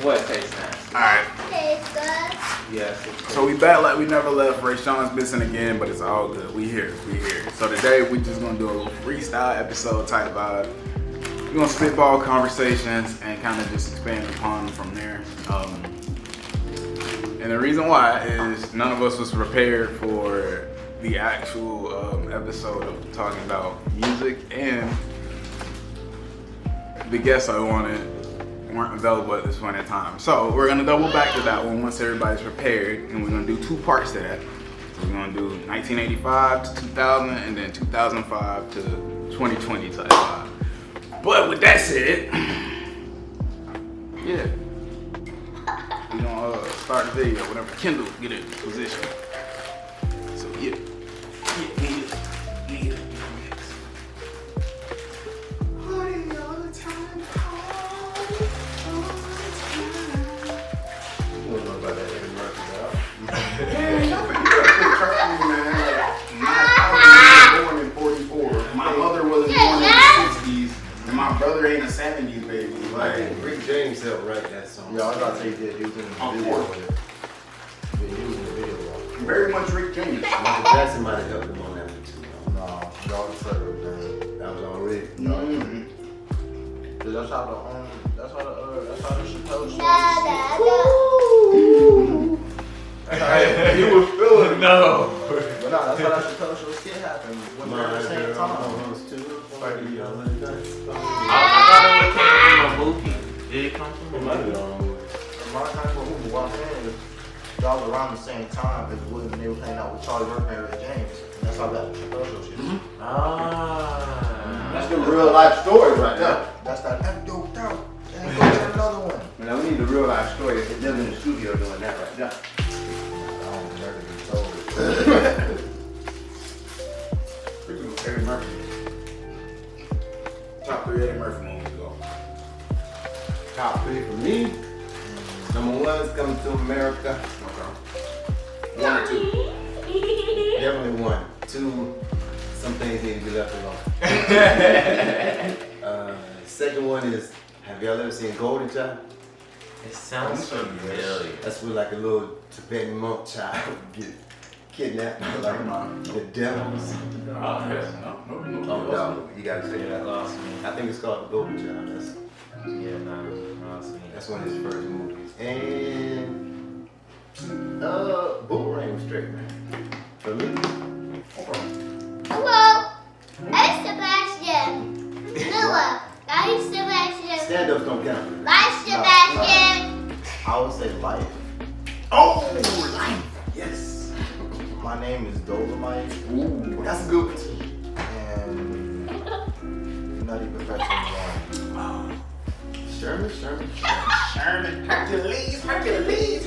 What tastes nasty? Alright. Tastes good. Yes. So we back like we never left. Ray Sean's missing again, but it's all good. We here. So today we just gonna do a little freestyle episode type vibe. We're gonna spitball conversations and kind of just expand upon them from there. And the reason why is none of us was prepared for the actual episode of talking about music, and the guests I wanted weren't available at this point in time. So we're gonna double back to that one once everybody's prepared, and we're gonna do two parts to that. We're gonna do 1985 to 2000, and then 2005 to 2020 type vibe. But with that said, yeah, we're gonna start the video whenever Kendall get in position. So yeah. My mother wasn't born in the 60s, and my brother ain't a 70s baby. Like, Rick James helped write that song. Yeah, I was about to say he was in the video. Yeah, he was in the video. very much Rick James. Michael Jackson might have helped him on that one too. Nah, y'all the further than That was all Rick. Cause that's how the Chappelle show. He was feeling No. But nah, that's how that Chappelle show skit happened. When they're at the same time. I thought it came from a movie. Did it come from a movie? My time for movie, what I'm saying is, y'all was around the same time as when they were hanging out with Charlie Murphy and Rick James. And that's how that Chappelle show shit. That's the real life story right there. That's that doped out. And go get another one. Now we need the real life story. It's them in the studio doing that right there. I don't never be told. Eddie Murphy. Top 3 Eddie Murphy movies go. Top 3 for me. Number 1 is Coming to America. Okay. 1 or 2? Definitely 1. 2, some things need to be left alone. Second one is, have y'all ever seen Golden Child? It sounds familiar. That's where like a little Tibetan monk child get kidnapped by like the devils. Oh no, you gotta say that. Lost me. I think it's called The Golden Child. Lost me. That's one of his first movies. And Boomerang was straight, man. For me. Hello, I'm Sebastian. Noah, I'm Sebastian. Stand-ups don't count. I'm Sebastian. I would say life. Oh, life. Yes. My name is Dolomite. Ooh, that's a good one. And Nutty Perfection 1. Sherman. Hercules.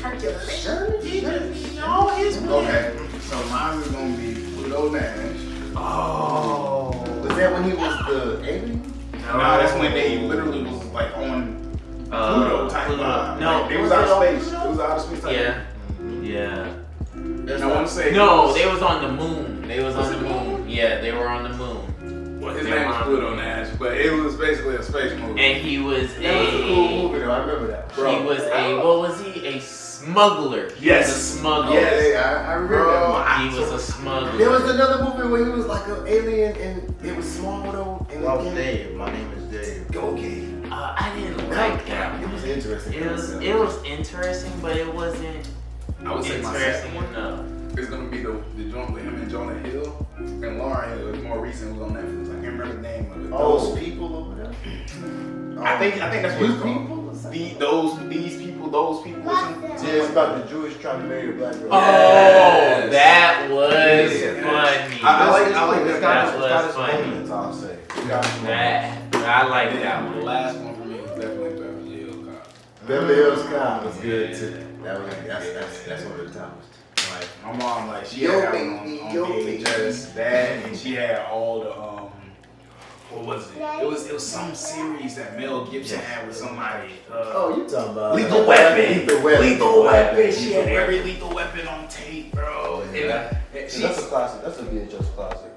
Okay, so mine is gonna be Pluto Nash. Oh. Was that when he was the alien? No, that's when they literally was like on Pluto type vibe. No, Like, it was out of space. It was out of space type. Yeah. And I want to say No, they was on the moon. Yeah, they were on the moon. Well, his name was Pluto Nash, but it was basically a space movie. And he was That was a cool movie though. I remember that. He was what was he? A smuggler. He Yes. was a smuggler. Yeah, I remember that. He was a smuggler. There was another movie where he was like an alien and it was small though. And Well, Dave. My name is Dave. Go Gabe. I didn't like that. It was interesting. It was interesting, but it wasn't I would say my interesting second one enough. is gonna be the joint with him and Jonah Hill and Lauren Hill. It's more recent. It was on Netflix. I can't remember the name of it. Those people over there. I think that's what it's called. These people, those people. Or something. Yeah, it's about the Jewish trying to marry a black girl. Oh, that was funny. I like that. It's got its moments, I'll say. I like that The one. last one for me was definitely Beverly Hills Cop. Beverly Hills Cop was good too. That's one of the tops. Like my mom, like she Yo, had that baby, one on yo, VHS, that, and she had all the what was it? It was some series that Mel Gibson had with somebody. You talking about Lethal Weapon. Lethal Weapon. She had every Lethal Weapon on tape, bro. That's a classic. That's a VHS classic.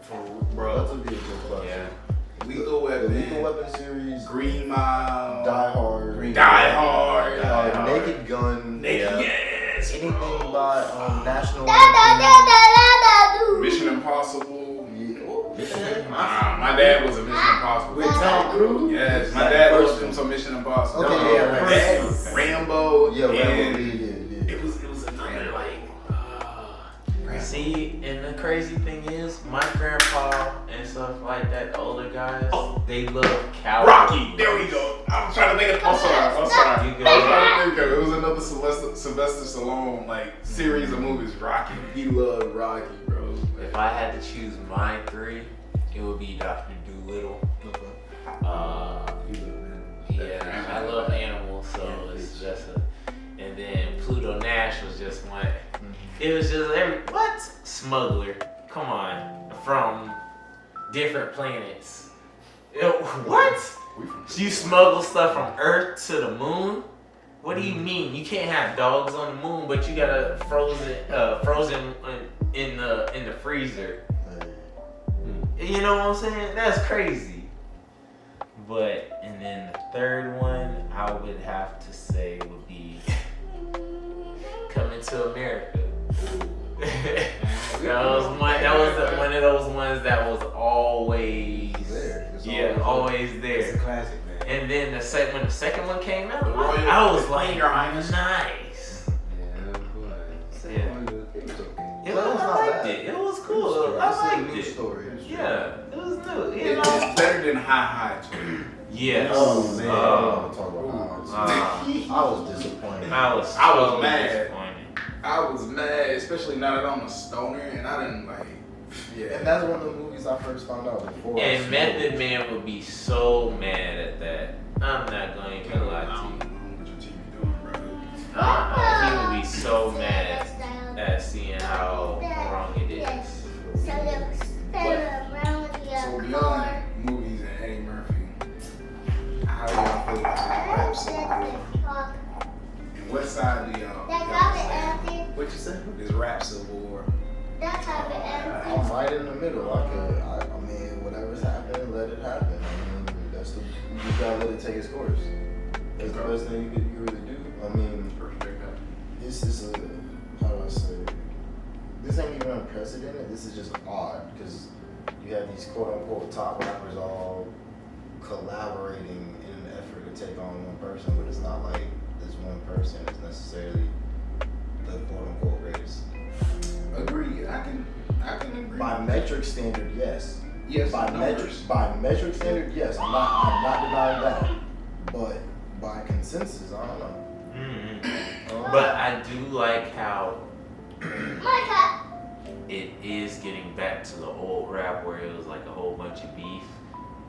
Bro. That's a VHS classic. Yeah. Lethal The Weapon. Lethal Weapon series. Green Mile. Die Hard. Die Hard. National. Mission Impossible. Yeah. My dad was a Mission Impossible. With Tom Cruise? Yes, my dad watched him some Mission Impossible. Okay, yeah, right. That, Rambo. Yeah, Rambo. and Yeah. It was another like. See, and the crazy thing is, my grandpa and stuff like that, the older guys, they love cowboys. Rocky. There we go. I'm trying to think of. I'm sorry. You I was good? trying to think of it. It was another Sylvester Stallone like series of movies. Rocky. He loved Rocky, bro. If I had to choose my three, it would be Dr. Dolittle. Yeah, I love animals, so it's just and then Pluto Nash was just one. It was just what? Smuggler. Come on. From different planets. What? You smuggle stuff from Earth to the moon? What do you mean? You can't have dogs on the moon, but you got a frozen in the freezer. You know what I'm saying? That's crazy. But and then the third one I would have to say would be Coming to America. That was one of those ones that was always always It's there. a classic, man. And then when the second one came out, The Royal- I was like, Your Highness. nice. Yeah, boy. It was okay. I liked it. It was cool. I liked it. Story. Yeah, it was new. You It's know? better than High too. Yes. Oh, man. Talk about I was disappointed. I was I was mad. disappointed. I was mad, especially now that I'm a stoner and I didn't like. Yeah. And that's one of the movies I first found out before. I And smoked. Method Man would be so mad at that. I'm not going to lie to you. What your TV doing, bro? He would be so mad at seeing how wrong it is. So beyond movies and Eddie Murphy, how do y'all feel about rap civil war? And what side do y'all stand? What you say? Is rap civil war? I'm right in the middle. I mean, whatever's happening, let it happen. I mean, you just gotta let it take its course. That's the best thing you could really do. I mean, this is how do I say? This ain't even unprecedented. This is just odd because you have these quote unquote top rappers all collaborating in an effort to take on one person, but it's not like this one person is necessarily the quote unquote greatest. Agreed. I can agree. By metric standard, yes. Yes. By metric standard, yes. I'm not denying that. But by consensus, I don't know. But I do like how it is getting back to the old rap where it was like a whole bunch of beef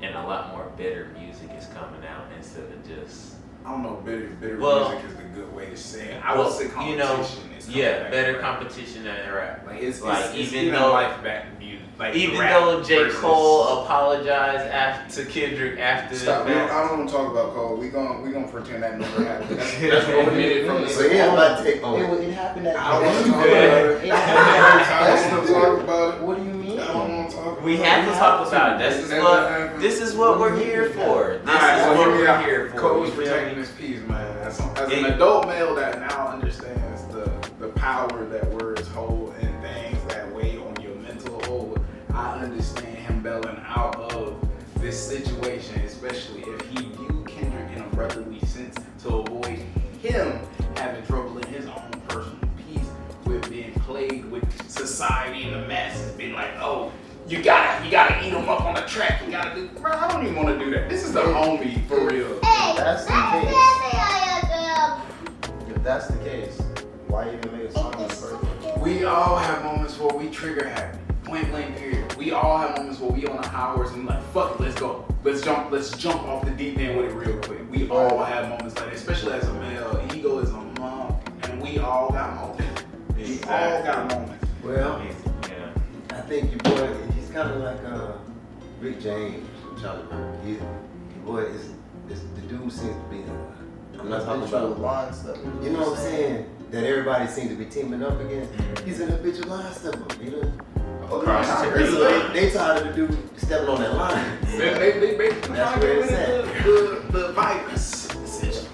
and a lot more bitter music is coming out instead of just. I don't know. Bitter Well, music is the good way to say it. I would say competition. Is coming back better to rap. competition than rap. Like it's Like, it's even even though- life back music. Like Even rap though J. versus- Cole apologized to Kendrick after Stop. the I fact. don't want to talk about Cole. We gonna pretend that never happened. That's omitted from this. So here's my take on it. It happened at I don't want to talk about it. I don't want to talk about it. What do you mean? I don't want to talk about it. We have to talk about it. This is what we're here for. This is what we're here for. Cole's You feel protecting me? his peace, man. As an adult male that now understands the power that words hold and things that weigh on your mental hold, I understand him bailing out of this situation, especially if he viewed Kendrick in a brotherly sense to avoid him having trouble in his own personal peace with being plagued with society and the masses being like, oh, you gotta eat him up on the track. You gotta do. Bro, I don't even want to do that. This is the homie for real. That's the case. If that's the case, why even make a song in the first place? We all have moments where we trigger happy. Point blank period. We all have moments where we on a high horse and we like, fuck it, let's go. Let's jump off the deep end with it real quick. We all have moments like that, especially as a male. Ego is a monk, and we all got moments. We all got moments. Well, Yeah. I think your boy, he's kind of like Rick James from Charlie Brown. Your boy is the dude seems to be. I'm not talking about. line stuff. You know what I'm saying? That everybody seems to be teaming up against. He's an habitual line stepper. You know. They tired of the dude stepping on that line. They basically That's trying to where get it's rid of the virus, essentially.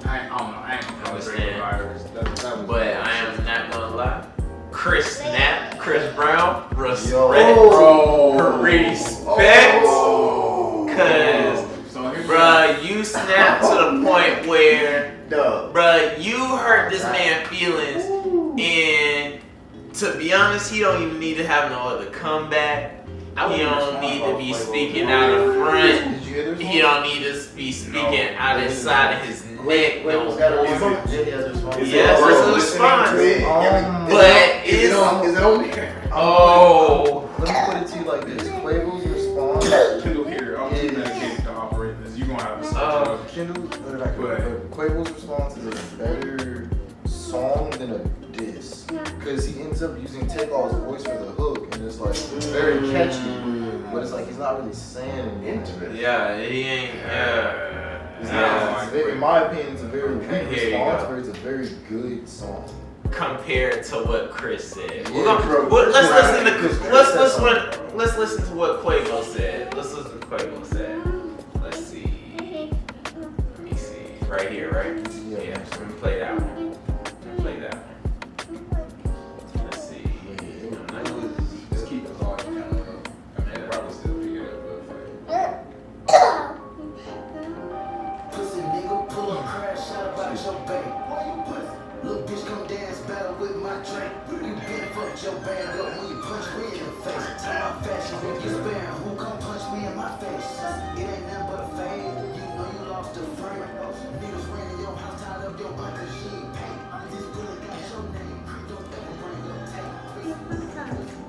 I don't know. I ain't gonna call it Understand. virus. That was But I am not going Bruh, you snapped to the point where, Dog. bruh, you hurt this man's feelings, and to be honest, he don't even need to have no other comeback. He don't need to be speaking out of front. Did you hear this? He don't need to be speaking out of side of his neck. Wait, No was that a more. response? Yeah, he has a response. Yes, it's a response. But Is it on there? Oh. Let me put it to you like this. Quavo's response. Kindle here, I'm too dedicated to operate this. You're gonna have to switch Oh. up. Kindle, but Quavo's response is a better song than a diss. Because he ends up using Takeoff's voice for the hook, and it's like very catchy. But it's like he's not really saying anything. Yeah, he ain't. In my opinion, it's a very weak Here you response, go. but it's a very good song. Compared to what Chris said. Yeah, We're gonna, bro. let's listen to Chris let's listen to what Quavo said. Let's listen to what Quavo said. Let's see. Let me see. Right here, right? Yeah. Let me play that one. Let me play that one. Let's see. Just keep us all kind of up. I mean, probably still pick it up, but Pussy nigga, pull up, crash out about your bank. Little bitch come dance battle with my drink. You been fucked your band up when you punch me in the face. Tell my fashion when you sparing. Who come punch me in my face? It ain't nothing but a fade. You know you lost a friend. Niggas ran in your house, tied up your uncle, she ain't pay. This girl got your name. Don't ever bring your tape.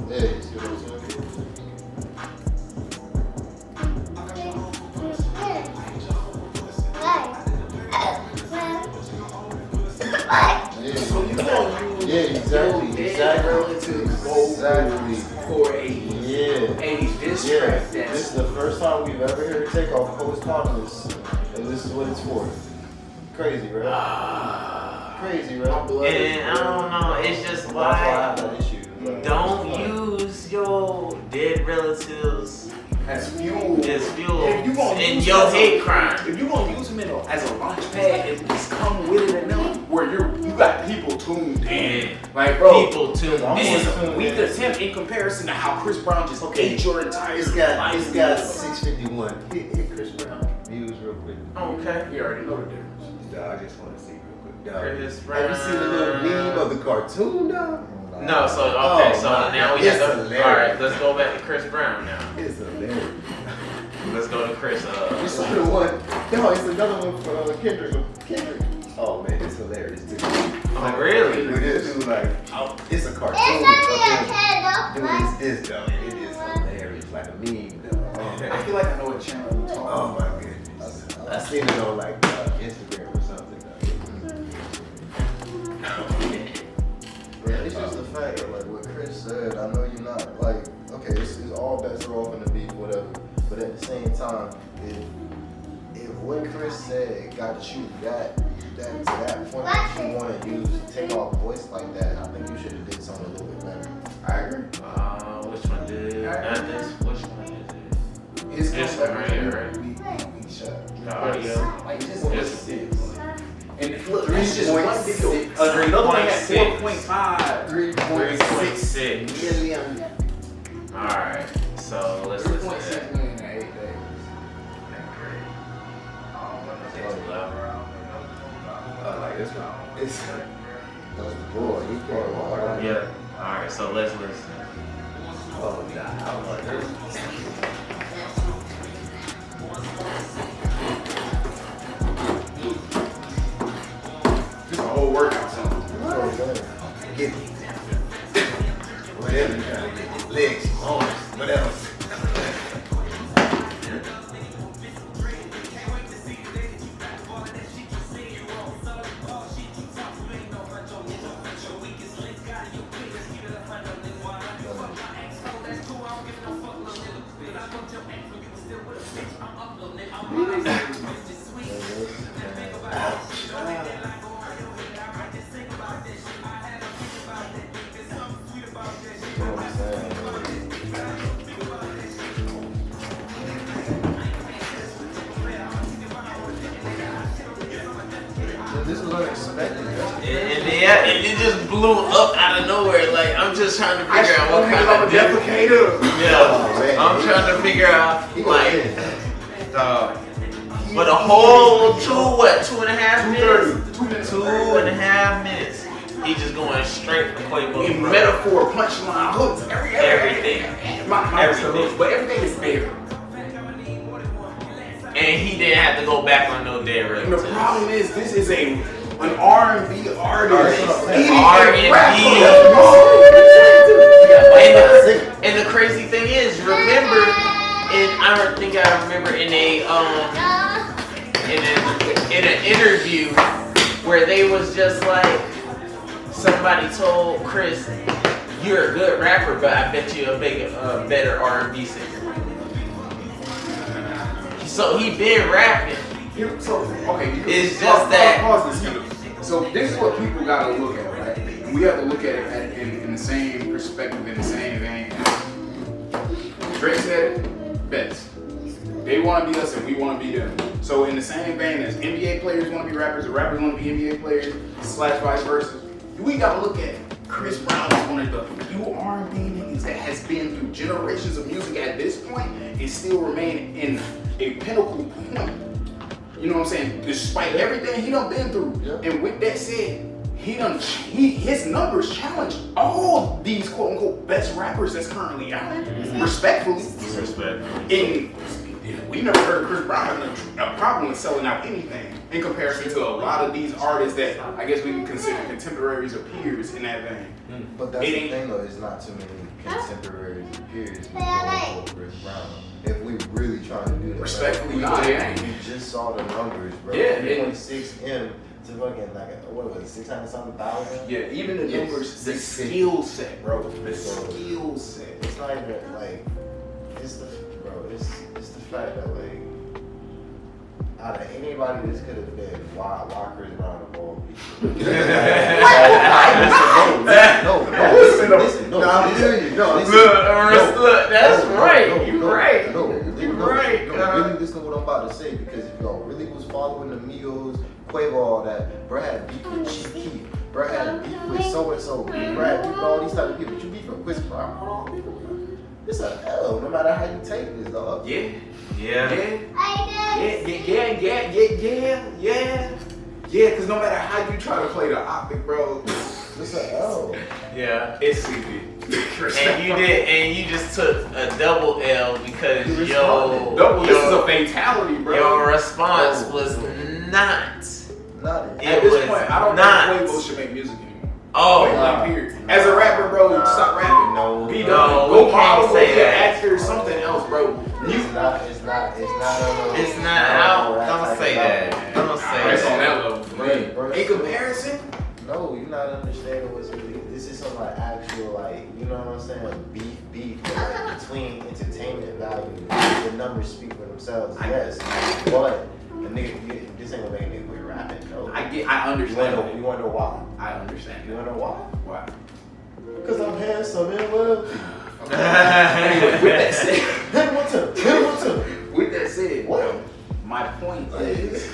Yeah, you see what I'm saying? Yeah, exactly. for a diss track This that's is the first time we've ever heard Takeoff post this, and this is what it's for. Crazy, right? Crazy, right? And I don't know. It's just That's why I why have that issue. don't use your dead relatives as fuel. as fuel If you gonna in use your it as a- hate crime. If you gonna use them as a launch pad, it just come with it enough where you got people tuned in. Like, bro, People tuned this is in. a weak attempt in comparison to how Chris Brown just ate your entire It's got 651. Hit Chris Brown views real quick. Okay. You already know the difference. Dog, I just want to see real quick. Dog. Chris Have you seen the little meme of the cartoon, dog? No, so okay, Oh, so my now we God. have to. It's hilarious. All right, let's go back to Chris Brown now. It's hilarious. Let's go to Chris. You saw the one? No, it's another one for Kendrick. Oh man, it's hilarious too. Oh, really? With this dude, like, it's a cartoon. It's only a of him doing candle. this, dog. It is hilarious, like a meme, dog. I feel like I know what channel you're talking Oh about. my goodness. I seen it on like Instagram or something. Yeah, it's just the fact that, like, what Chris said, I know you're not, like, okay, it's all bets are off in the beat, whatever, but at the same time, if what Chris said got you to that point that you want to use Takeoff voice like that, I think you should have did something a little bit better. I agree. Which one did? Not this. Which one is it? It's This just one right here, right? We shut. The audio. Like, just Yes. 6. And look, it's just one video. Another one had 4.5. 3.6. Million. Alright, so let's listen to 3.6 that. million in 8 days. That's loud. Like this one. It's That's the boy. He part. Yeah. Alright, so let's listen. oh nah, I don't like this. Just a whole workout song. Get it. Whatever you trying to get. Legs, arms, whatever. This was unexpected. And yeah, it just blew up out out of nowhere. Like I'm just trying to figure out what kind of deprecator. Yeah, I'm trying to figure out like. But a whole 2.5 minutes? 2.5 minutes. He just going straight for Quavo. In metaphor, punchline, hooks, everything. Everything. But everything is there. And he didn't have to go back on no dead And the royalties. problem is, this is an R&B artist. R&B. And the crazy thing is, remember, and I think I remember in an interview where they was just like, somebody told Chris, "You're a good rapper, but I bet you a better R&B singer." So he been rapping. It's just that. Pause this. So this is what people gotta look at, right? We have to look at it in the same perspective, in the same vein. Drake said it best. They want to be us and we want to be them. So in the same vein as NBA players want to be rappers, and rappers want to be NBA players, / vice versa, we gotta look at Chris Brown as one of the few R&B niggas that has been through generations of music at this point and still remain in a pinnacle point. You know what I'm saying? Despite everything he done been through. Yeah. And with that said, his numbers challenge all these quote unquote best rappers that's currently out. Respectfully. And we never heard Chris Brown having a problem with selling out anything in comparison to a lot of these artists that I guess we can consider contemporaries or peers in that vein. But that's the thing though, it's not too many contemporaries or peers with Chris Brown. If we really trying to do that, respectfully, you just saw the numbers, bro. Yeah, 3.6 M to fucking like what was it, 600 something thousand? Yeah, even the numbers, the skill set, bro. The skill set. It's not even like it's the the fact that like out of anybody this could have been why Chris Brown of all people. No, I'm serious. Look, that's right. You're right. You're right. Really listen to what I'm about to say because if y'all really was following the Migos, Quavo, all that, bro had beef with Chief Keef, bro had beef with so and so, bro had beef with all these type of people. But you beef with Chris Brown, all people. It's a L, no matter how you take this, dog. Yeah. Because no matter how you try to play the optic, bro, it's a L. Yeah. it's CP. And you just took a double L because this is a fatality, bro. Your response was not. Not it. At this point, I don't think Quavo should make music anymore. Oh, period. As a rapper, bro, stop rapping. No, Be no, done. we Go can't model, go say be an that. actor, something else, bro. It's not. It's not. Don't say that. Don't say It's on that. that level. In comparison, no, you're not understanding what's really. This is some like actual like you know what I'm saying beef but, like, between entertainment value. The numbers speak for themselves. Yes, but a nigga, this ain't gonna make a nigga quit rapping. No. I understand. You wanna know why? I understand. You wanna know why? Why? Because I'm handsome and wealthy. Anyway, with that said, Hit him one time. with that said, What? my point is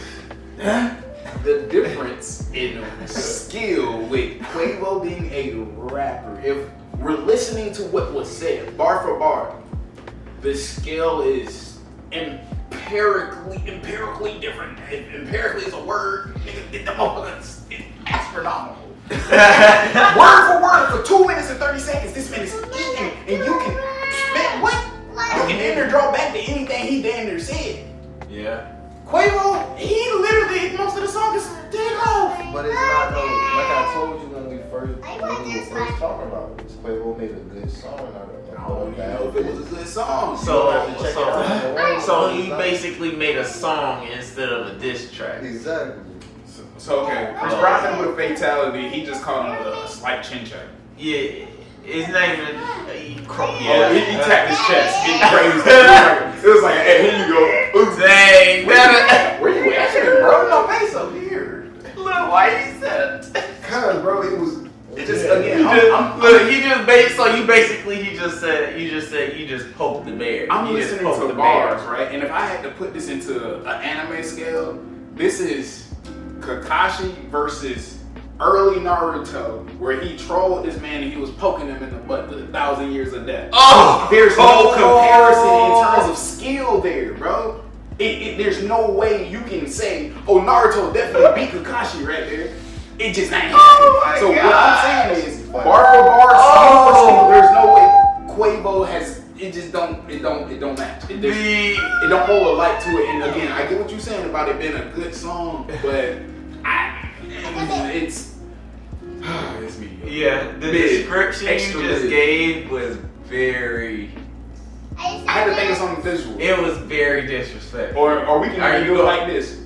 the difference in skill with Quavo being a rapper. If we're listening to what was said, bar for bar, the skill is empirically different. Empirically is a word. It's astronomical. Word for word for 2 minutes and 30 seconds, this man is eating, and you can spit what? You can damn near draw back to anything he damn near said. Yeah. Quavo, he literally most of the song is dead off. But it's not no, like I told you when we were first talking about this. Quavo made a good song out of it. I don't even know if it was a good song. So he basically made a song instead of a diss track. Exactly. So okay, Chris Brown with a fatality, he just called him a slight chin check. Yeah. It's not even. He tapped his chest, getting crazy. It was like, hey, here you go. Oops. Dang, Where you at, bro? My face up here. Look, why you said it? Cause, bro, it just again. You just poked the bear. I'm listening to bars, right? And if I had to put this into an anime scale, this is Kakashi versus early Naruto, where he trolled this man and he was poking him in the butt with 1,000 years of death. Oh! There's no comparison in terms of skill there, bro. There's no way you can say, oh, Naruto definitely beat Kakashi right there. It just ain't happening. So what I'm saying is, bar for bar, skill for skill, there's no way Quavo has. It just don't match. It don't hold a light to it. And again, I get what you're saying about it being a good song, but it's mediocre. Yeah, the description you just gave was very. I had to think of something visual. It was very disrespectful. Or we can do it like this: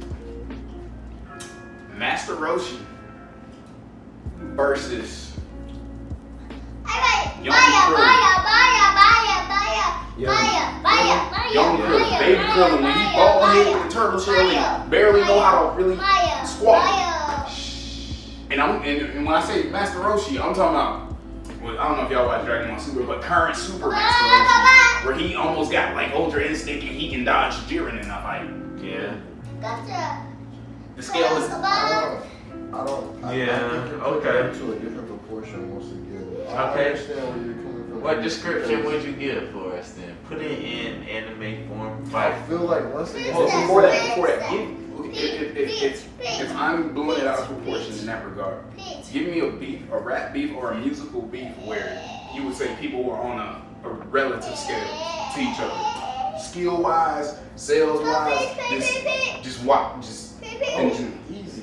Master Roshi versus. Young Krillin, baby Krillin, when he bald head with the turtle shell and barely know how to really squat. And when I say Master Roshi, I'm talking about, well, I don't know if y'all watch Dragon Ball Super, but current Super Master Roshi, where he almost got like Ultra Instinct and he can dodge Jiren in a fight. Yeah. The scale is. I Yeah, think you're okay. putting it to a different proportion once again. I Okay. understand where you're coming from. What description would you give for us then? Put it in anime form. I Five. feel like once again. Well, before that, if I'm blowing it out of proportion in that regard, give me a beef, a rap beef, or a musical beef where you would say people were on a relative scale to each other, skill wise, sales wise, just Easy.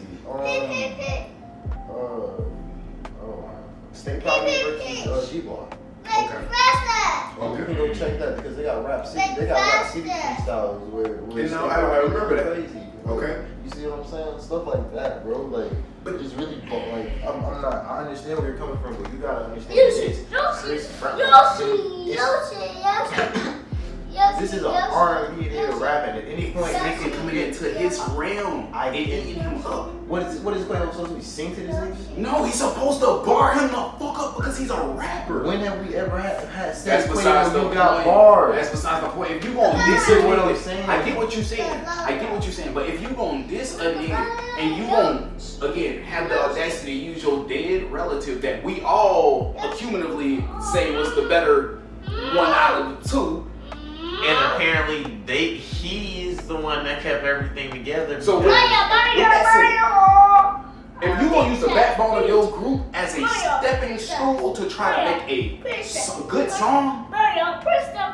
State Property versus G-Bar. Okay. You can go check that because they got Rap City. They got Rap City freestyles where You know, State I Property remember that. crazy. Okay. You see what I'm saying? Stuff like that, bro. Like, but it's really like I'm not. I understand where you're coming from, but you gotta understand this is an R&B nigga rapping. At any point, They can come into his realm. I and get eat him up. What is Quavo supposed to be? Sing to this nigga? No, he's supposed to bar him the fuck up because he's a rapper. When have we ever had That's sex besides the Quavo point. got bars? That's besides the point. If you gonna diss Listen a to what I'm nigga, saying. I get what you're saying. I get what you're saying. But if you gonna diss a nigga and you gonna again have the audacity to use your dead relative that we all accumulatively say was the better one out of the two. And apparently he's the one that kept everything together. So with that said, if you gonna use the backbone of your group as a stepping stool to try to make a good song,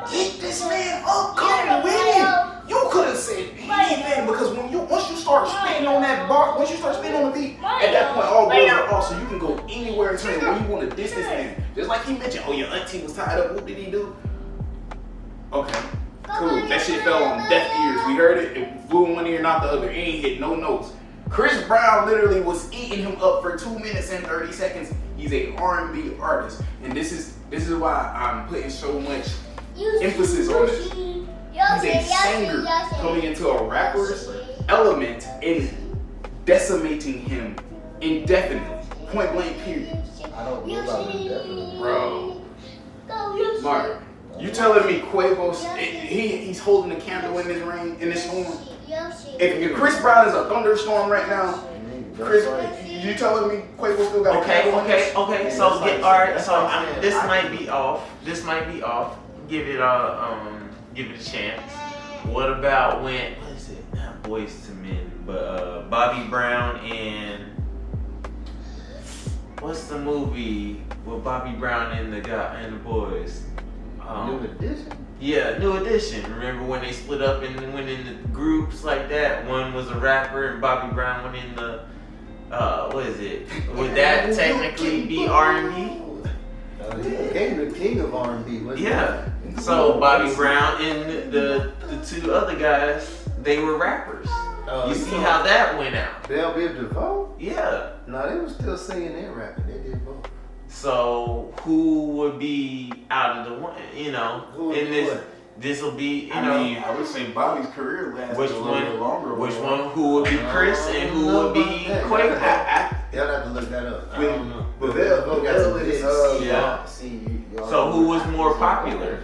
hit this man up, come with it. You could have said anything because once you start spitting on that bar, once you start spitting on the beat, at that point all wheels are off, so you can go anywhere in terms of where you want to diss this man. Just like he mentioned, oh your auntie was tied up. What did he do? Okay, cool. That shit fell on deaf ears. We heard it. It flew in one ear, not the other. It ain't hit no notes. Chris Brown literally was eating him up for 2 minutes and 30 seconds. He's a R&B artist, and this is why I'm putting so much emphasis on this. He's a singer coming into a rapper's element and decimating him indefinitely, point blank period. I don't know about indefinitely. Bro, Mark, you telling me Quavo's he's holding the candle in this rain, in this storm? If Chris Brown is a thunderstorm right now, Chris, you telling me Quavo still got a candle in this? Okay. So alright. So this might be off. Give it a chance. What about what is it? Not Boys to Men, but Bobby Brown and what's the movie with Bobby Brown and the boys? New Edition? Yeah, New Edition. Remember when they split up and went in the groups like that? One was a rapper and Bobby Brown went in the what is it? Would that technically be R&B? The king of R&B. Yeah. So Bobby Brown and the two other guys, they were rappers. You see how that went out? Bell Biv DeVoe? Yeah. No, they were still singing and rapping. They did both. So who would be out of the one? In this, this will be. I mean, I would say Bobby's career lasted Which a little bit longer. Which one? Who would be Chris and who would be Quavo? Y'all have to look that up. I don't know. But Bell is Yeah. So who was more popular?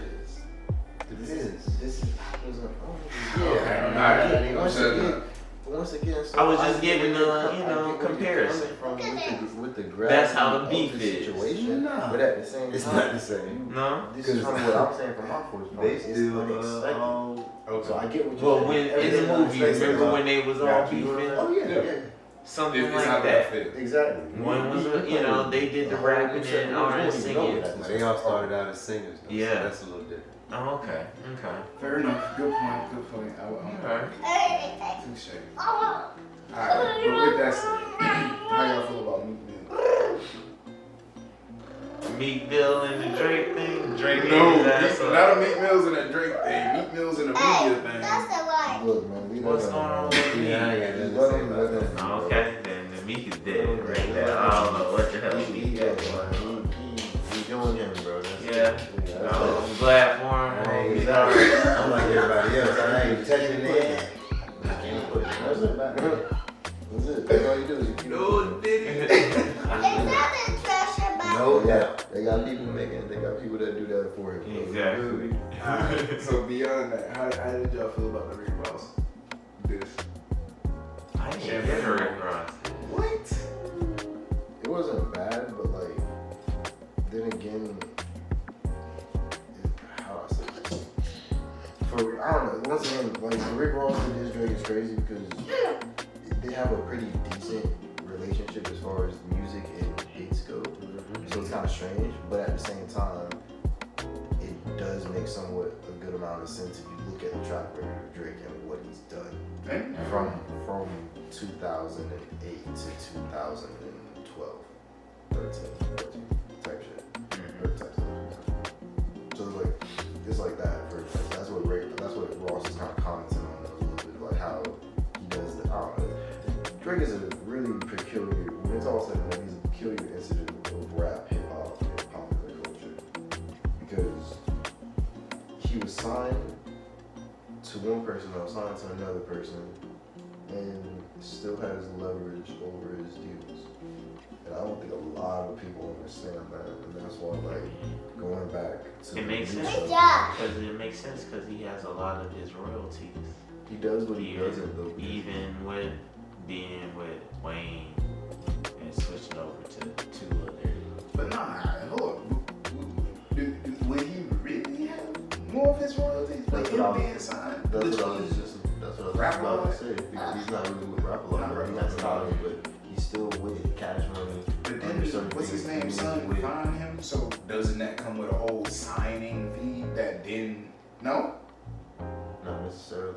This is. Okay. once again, so I was just get giving where the, you're you I know, get where you're comparison. coming from with the gravity That's how the of beef the is. situation. Nah. But at the same time, It's not the same. No? This is from what I'm saying from my They point. It's still, unexpected. Okay. So I get what you're Well, when saying. in the Everything movie, unexpected. remember when they was all Got you. beefing? Oh yeah. Something It's like not that. fit. Exactly. One was, you know, they did the rapping and R and singing. They all started out as singers. Though, Yeah. So that's a little different. Oh, okay, okay. Fair enough. Good point. Good point. Alright. Touche. Alright, but with that said, How y'all feel about Meek Mill? Meek Mill and the Drake thing. Drake no, his ass not up. a Meek Mill's and a Drake thing. Meek Mill's and a Hey, media thing. that's the one. Look, man, we What's going on with Meek? Yeah, I ain't got nothing to say about that. Oh, okay, then the Meek is dead right there. I don't know what the hell Meek Yeah, is. he doing him, bro. Yeah. I'm glad for him. I ain't He's sorry. alright. I'm like everybody else. I ain't touching it. I can't push it. That's it, man. That's it. That's all you do is you keep No, did It's not the treasure box. No doubt. They got people making. They got people that do that for him. bro. Exactly. Alright, so beyond that, how did y'all feel about the Rick Ross? This. I ain't hear Rick Ross. What? It wasn't bad, but like, then again, how do I say this? I don't know. Once again, like Rick Ross and this Drake is crazy because they have a pretty decent relationship as far as music and hits go. So it's kind of strange, but at the same time, it does make somewhat a good amount of sense if you look at the track record of Drake and what he's done from 2008 to 2012, 13, 14 type shit, or type stuff. So it's like that. That's what Ross is kind of commenting on a little bit, like how he does the. I don't know. Drake is a really peculiar. When it's all said and done, he's a peculiar incident of rap, hip hop, and popular culture because he was signed to one person, or signed to another person, and still has leverage over his deals. And I don't think a lot of people understand that, and that's why, like, going back to It makes sense. Good job. Because it makes sense because he has a lot of his royalties. he does what he doesn't though. Even with being with Wayne and switching over to two other. But nah, hold up. Would he really have more of his royalties? Like him being signed? That's what I was just about to say. Because he's not really with rap a lot, but he has knowledge, but he's still with Cash Money. But under then, certain what's his things, name, he's son, with- find him? So doesn't that come with a whole signing fee that didn't? No? Not necessarily.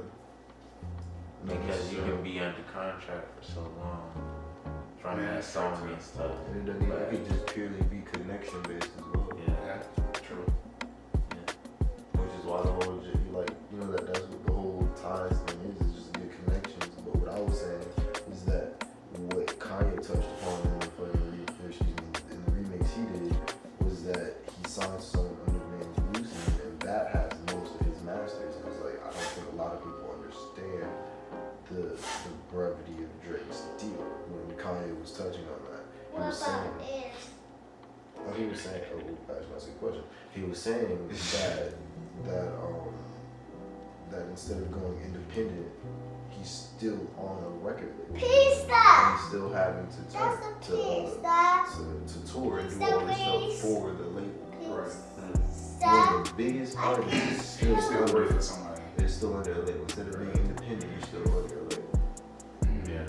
Because you can be under contract for so long from that song and stuff. And it doesn't even, it could just purely be connection based as well. Yeah. True. Which is why the whole, that's what the whole ties thing is just good connections. But what I was saying is that what Kanye touched upon in the remix he did was that he signed someone under the name Lucy, and that has most of his masters. And it's like, I don't think a lot of people understand the brevity of Drake's deal when Kanye was touching on that. He What was about saying, this? he was saying, actually, that's a good question. He was saying that instead of going independent, he's still on a record label. Pizza. And he's still having to That's a pizza. to tour and do Pizza, all this please. stuff for the label. One Pizza. of the biggest artists is still Still work for somebody. is still under a label. Instead of being independent, you're still under a label. Yeah.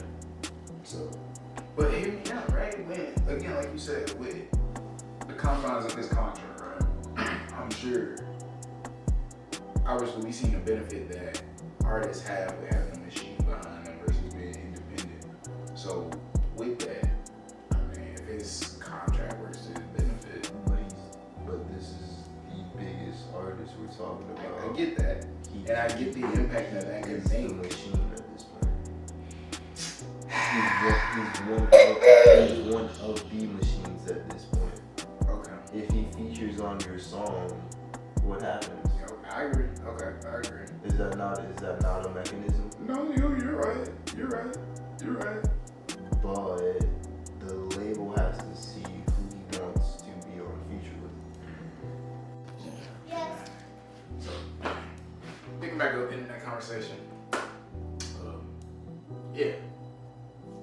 So But hear me out, right? When, again, like you said, with the confines of this contract, right? I'm sure, obviously, we seen the benefit that artists have with having a machine behind them versus being independent. So, with that, I mean, if his contract works to his benefit, but this is the biggest artist we're talking about. I get that. And I get the impact that that can He's the make. machine at this point. He's one of the machines at this point. Okay. If he features on your song, what happens? I agree. Okay, I agree. Is that not a mechanism? No, you're right. You're right. You're right. But the label has to see who he wants to be on a feature with. Yes. Picking back up in that conversation. Yeah.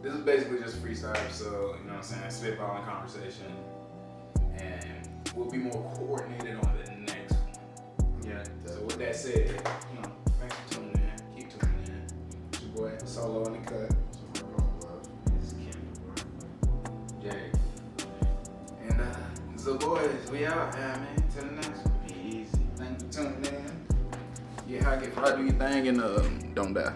This is basically just freestyle, so you know what I'm saying, spitballing conversation. And we'll be more coordinated on the next one. Yeah. So with that said, you know, thanks for tuning in. Keep tuning in. It's your boy Solo in the cut. This is Kim. Jay. And Zaboys, we out here, man. Till the next one. Be easy. Thanks for tuning in. Yeah, how get fly, do your thing, and don't die.